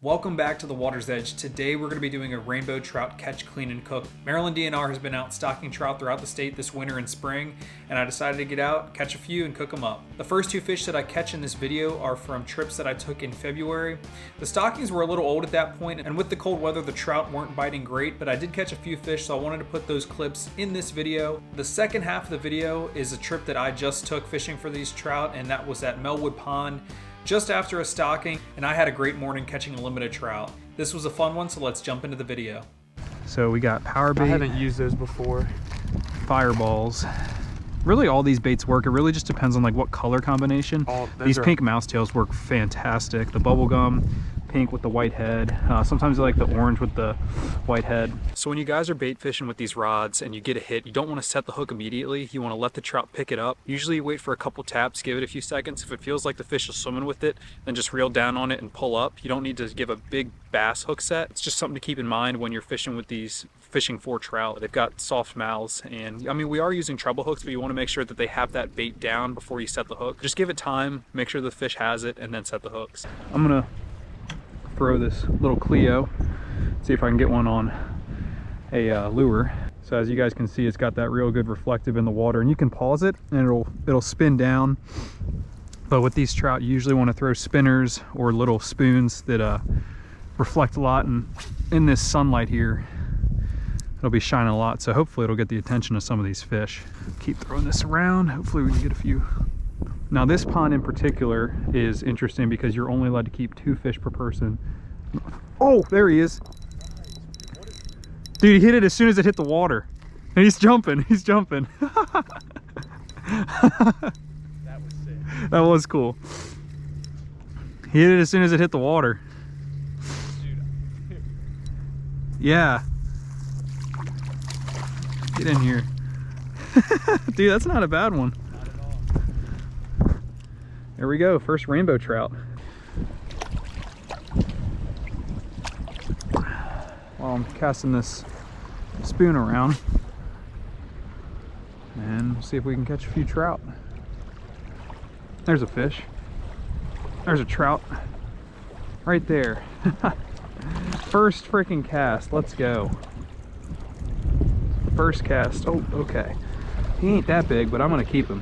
Welcome back to the Water's Edge. Today we're going to be doing a rainbow trout catch, clean, and cook. Maryland DNR has been out stocking trout throughout the state this winter and spring, and I decided to get out, catch a few, and cook them up. The first two fish that I catch in this video are from trips that I took in February. The stockings were a little old at that point, and with the cold weather the trout weren't biting great, but I did catch a few fish, so I wanted to put those clips in this video. The second half of the video is a trip that I just took fishing for these trout, and that was at Melwood Pond just after a stocking, and I had a great morning catching a limited trout. This was a fun one, so let's jump into the video. So we got power bait. I haven't used those before. Fireballs. Really all these baits work. It really just depends on like what color combination. These pink mouse tails work fantastic. The bubble gum pink with the white head. Sometimes I like the orange with the white head. So when you guys are bait fishing with these rods and you get a hit, you don't want to set the hook immediately. You want to let the trout pick it up. Usually you wait for a couple taps, give it a few seconds. If it feels like the fish is swimming with it, then just reel down on it and pull up. You don't need to give a big bass hook set. It's just something to keep in mind when you're fishing with these fishing for trout. They've got soft mouths, and I mean, we are using treble hooks, but you want to make sure that they have that bait down before you set the hook. Just give it time, make sure the fish has it, and then set the hooks. I'm gonna throw this little Clio, see if I can get one on a lure. So as you guys can see, it's got that real good reflective in the water, and you can pause it and it'll spin down. But with these trout, you usually want to throw spinners or little spoons that reflect a lot, and in this sunlight here it'll be shining a lot, so hopefully it'll get the attention of some of these fish. Keep throwing this around, hopefully we can get a few. Now this pond in particular is interesting because you're only allowed to keep 2 fish per person. Oh, there he is. Dude, he hit it as soon as it hit the water. And he's jumping, he's jumping. That was sick. That was cool. He hit it as soon as it hit the water. Dude. Yeah. Get in here. Dude, that's not a bad one. Not at all. There we go, first rainbow trout. While I'm casting this spoon around, and we'll see if we can catch a few trout. There's a fish. There's a trout. Right there. First freaking cast, let's go. First cast. Oh, okay. He ain't that big, but I'm gonna keep him.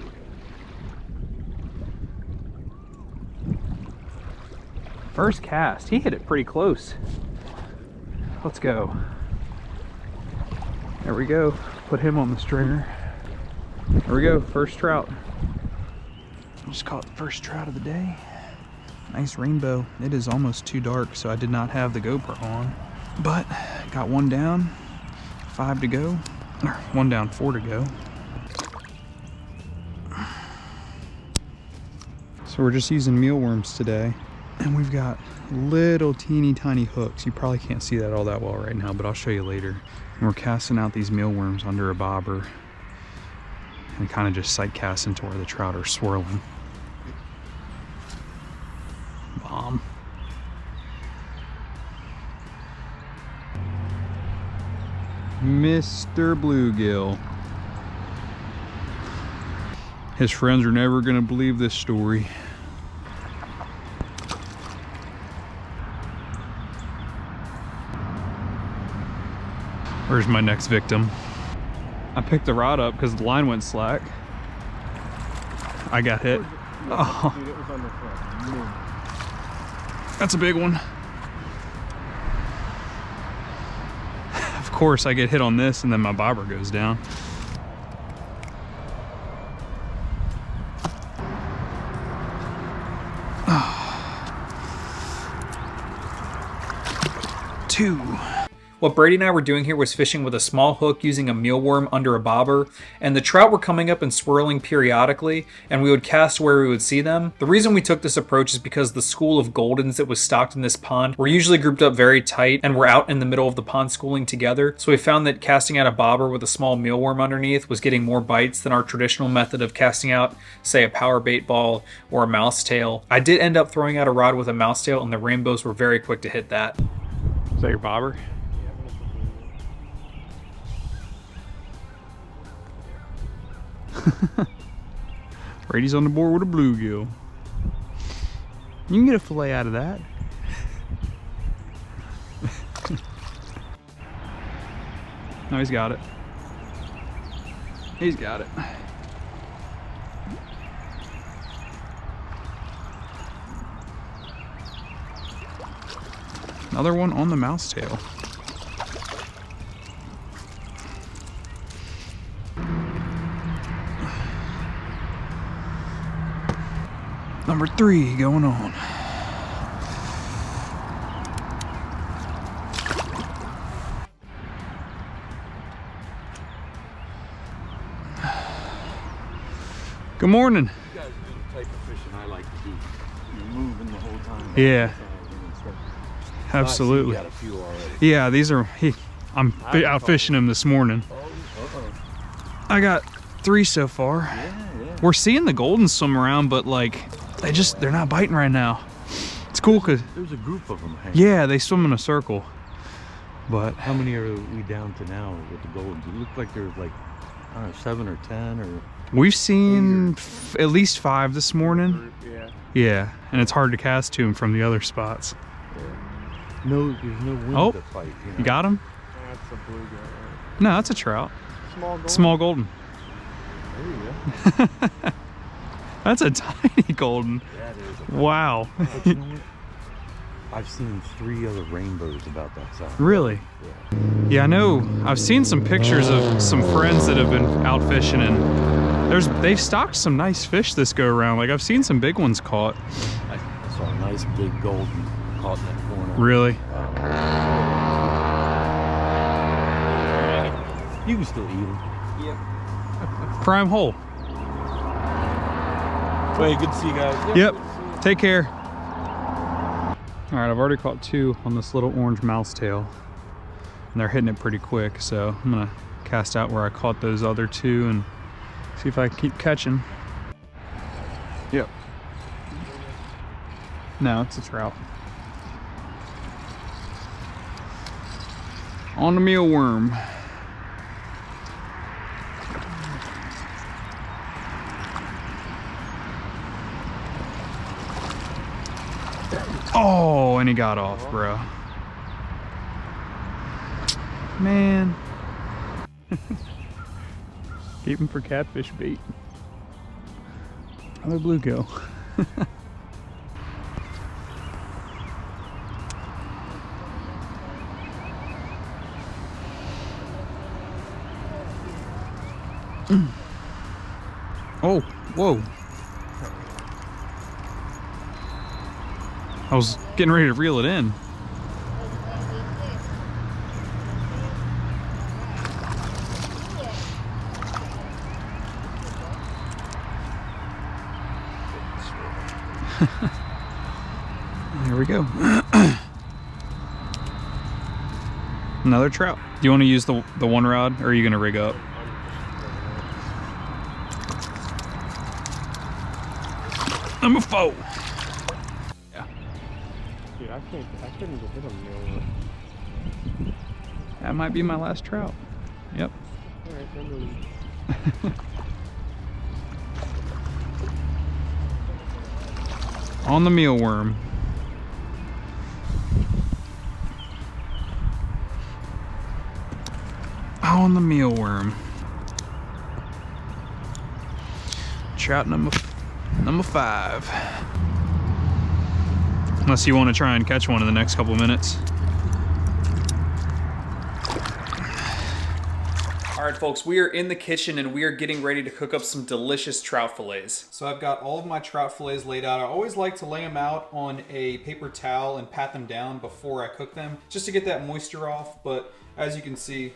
First cast. He hit it pretty close. Let's go. There we go. Put him on the stringer. There we go. First trout. Just caught the first trout of the day. Nice rainbow. It is almost too dark, so I did not have the GoPro on. But got one down. 5 to go. Or one down, 4 to go. So we're just using mealworms today, and we've got little teeny tiny hooks. You probably can't see that all that well right now, but I'll show you later. And we're casting out these mealworms under a bobber and kind of just sight casting to where the trout are swirling. Bomb. Mr. Bluegill. His friends are never gonna believe this story. Where's my next victim? I picked the rod up because the line went slack. I got hit. Oh. Dude, it was on the front. That's a big one. Of course I get hit on this and then my bobber goes down. Two. What Brady and I were doing here was fishing with a small hook using a mealworm under a bobber, and the trout were coming up and swirling periodically, and we would cast where we would see them. The reason we took this approach is because the school of Goldens that was stocked in this pond were usually grouped up very tight and were out in the middle of the pond schooling together, so we found that casting out a bobber with a small mealworm underneath was getting more bites than our traditional method of casting out, say, a power bait ball or a mouse tail. I did end up throwing out a rod with a mouse tail, and the rainbows were very quick to hit that. Is that your bobber? Brady's on the board with a bluegill. You can get a fillet out of that. No, he's got it. He's got it. Another one on the mouse tail. Number 3 going on. Good morning. You guys do the type of fishing I like to do. You're moving the whole time. Yeah. Absolutely. You got a few already. Yeah, these are. I'm out fishing them this morning. I got 3 so far. Yeah. We're seeing the golden swim around, but like they're not biting right now. It's cool because There's a group of them hanging. yeah, they swim in a circle. But How many are we down to now with the goldens? It looked like there's like, I don't know, 7 or 10 or. we've seen at least 5 this morning. Yeah. Yeah, and it's hard to cast to them from the other spots. No, there's no wind Oh, to fight. You got him? That's a blue guy. No, that's a trout. Small gold. Small golden. There you go. That's a tiny golden. That is a Wow. But you know what? I've seen 3 other rainbows about that size. Really? Yeah. Yeah, I know. I've seen some pictures of some friends that have been out fishing, and they've stocked some nice fish this go around. Like I've seen some big ones caught. I saw a nice big golden caught in that corner. Really? You can still eat them. Prime hole. Well, good to see you guys. Yep. Take care. All right, I've already caught 2 on this little orange mouse tail, and they're hitting it pretty quick. So I'm gonna cast out where I caught those other 2 and see if I can keep catching. Yep. No, it's a trout. On the mealworm. Oh, and he got off, bro. Man. Keep him for catfish bait. Another bluegill. Oh, whoa. I was getting ready to reel it in. There we go. Another trout. Do you want to use the one rod, or are you going to rig up? Number 4. Yeah. Dude, I couldn't even hit him. That might be my last trout. Yep. Alright, remember. On the mealworm. On the mealworm. Trout number 5. Unless you want to try and catch one in the next couple minutes. All right, folks, we are in the kitchen and we are getting ready to cook up some delicious trout fillets. So I've got all of my trout fillets laid out. I always like to lay them out on a paper towel and pat them down before I cook them, just to get that moisture off. But as you can see,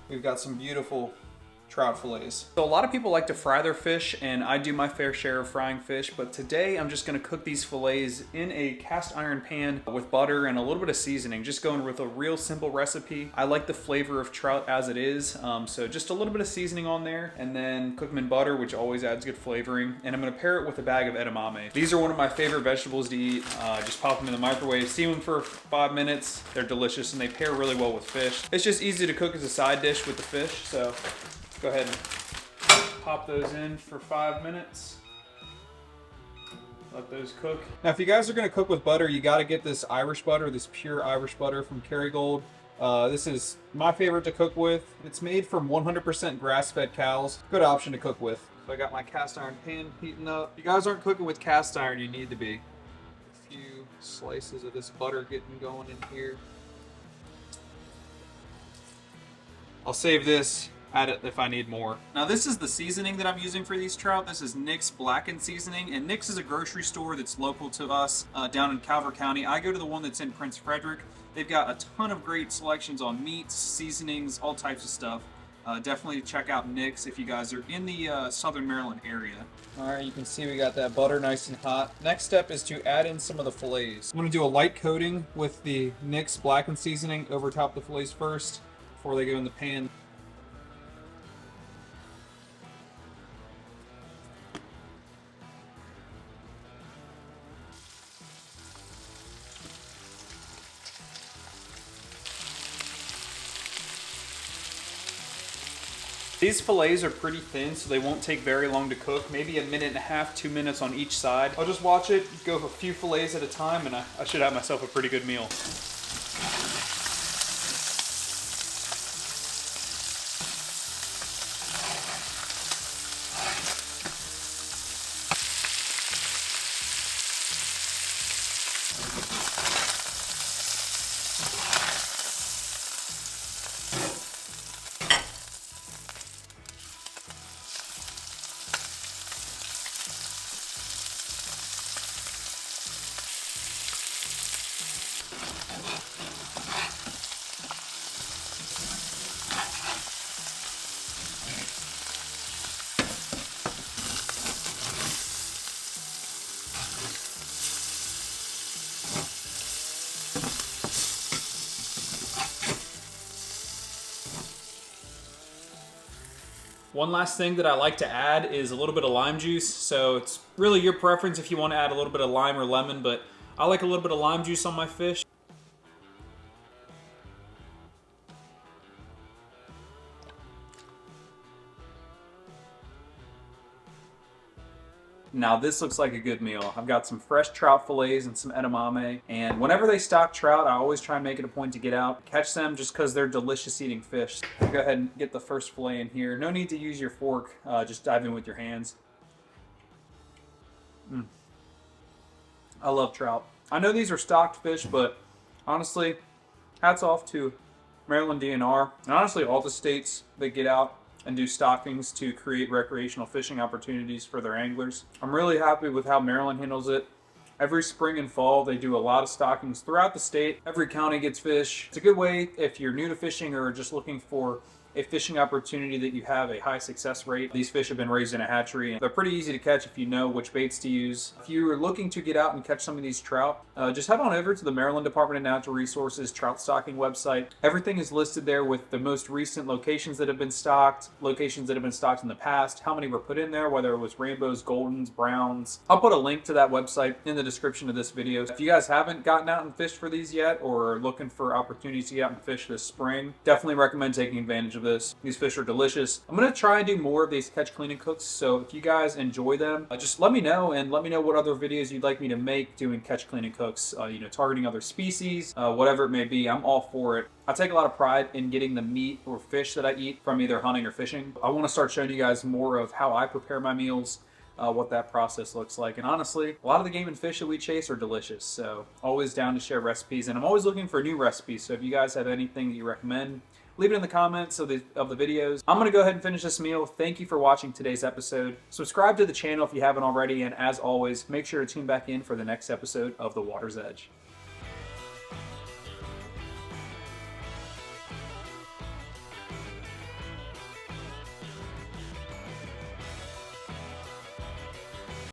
we've got some beautiful trout fillets. So a lot of people like to fry their fish, and I do my fair share of frying fish, but today I'm just gonna cook these fillets in a cast iron pan with butter and a little bit of seasoning, just going with a real simple recipe. I like the flavor of trout as it is, so just a little bit of seasoning on there, and then cook them in butter, which always adds good flavoring, and I'm gonna pair it with a bag of edamame. These are one of my favorite vegetables to eat. Just pop them in the microwave, steam them for 5 minutes. They're delicious, and they pair really well with fish. It's just easy to cook as a side dish with the fish, so go ahead and pop those in for 5 minutes. Let those cook. Now, if you guys are gonna cook with butter, you gotta get this Irish butter, this pure Irish butter from Kerrygold. This is my favorite to cook with. It's made from 100% grass-fed cows. Good option to cook with. So I got my cast iron pan heating up. If you guys aren't cooking with cast iron, you need to be. A few slices of this butter getting going in here. I'll save this, add it if I need more. Now this is the seasoning that I'm using for these trout. This is Nick's Blackened Seasoning, and Nick's is a grocery store that's local to us down in Calvert County. I go to the one that's in Prince Frederick. They've got a ton of great selections on meats, seasonings, all types of stuff. Definitely check out Nick's if you guys are in the Southern Maryland area. All right, you can see we got that butter nice and hot. Next step is to add in some of the fillets. I'm gonna do a light coating with the Nick's Blackened Seasoning over top the fillets first before they go in the pan. These fillets are pretty thin, so they won't take very long to cook. Maybe 1.5 minutes, 2 minutes on each side. I'll just watch it, go a few fillets at a time, and I should have myself a pretty good meal. One last thing that I like to add is a little bit of lime juice. So it's really your preference if you want to add a little bit of lime or lemon, but I like a little bit of lime juice on my fish. Now this looks like a good meal. I've got some fresh trout fillets and some edamame, and whenever they stock trout, I always try and make it a point to get out, catch them just because they're delicious eating fish. I'll go ahead and get the first fillet in here. No need to use your fork, just dive in with your hands. I love trout. I know these are stocked fish, but honestly, hats off to Maryland DNR, and honestly all the states that get out and do stockings to create recreational fishing opportunities for their anglers. I'm really happy with how Maryland handles it. Every spring and fall, they do a lot of stockings throughout the state. Every county gets fish. It's a good way if you're new to fishing or just looking for a fishing opportunity that you have a high success rate. These fish have been raised in a hatchery, and they're pretty easy to catch if you know which baits to use. If you're looking to get out and catch some of these trout, just head on over to the Maryland Department of Natural Resources trout stocking website. Everything is listed there with the most recent locations that have been stocked, locations that have been stocked in the past, how many were put in there, whether it was rainbows, goldens, browns. I'll put a link to that website in the description of this video. If you guys haven't gotten out and fished for these yet, or are looking for opportunities to get out and fish this spring, definitely recommend taking advantage of this. These fish are delicious. I'm going to try and do more of these catch, clean, and cooks, so if you guys enjoy them, just let me know, and let me know what other videos you'd like me to make doing catch, clean, and cooks, targeting other species, whatever it may be. I'm all for it. I take a lot of pride in getting the meat or fish that I eat from either hunting or fishing. I want to start showing you guys more of how I prepare my meals, what that process looks like. And honestly, a lot of the game and fish that we chase are delicious, so always down to share recipes, and I'm always looking for new recipes. So if you guys have anything that you recommend, leave it in the comments of the videos. I'm going to go ahead and finish this meal. Thank you for watching today's episode. Subscribe to the channel if you haven't already, and as always, make sure to tune back in for the next episode of The Water's Edge.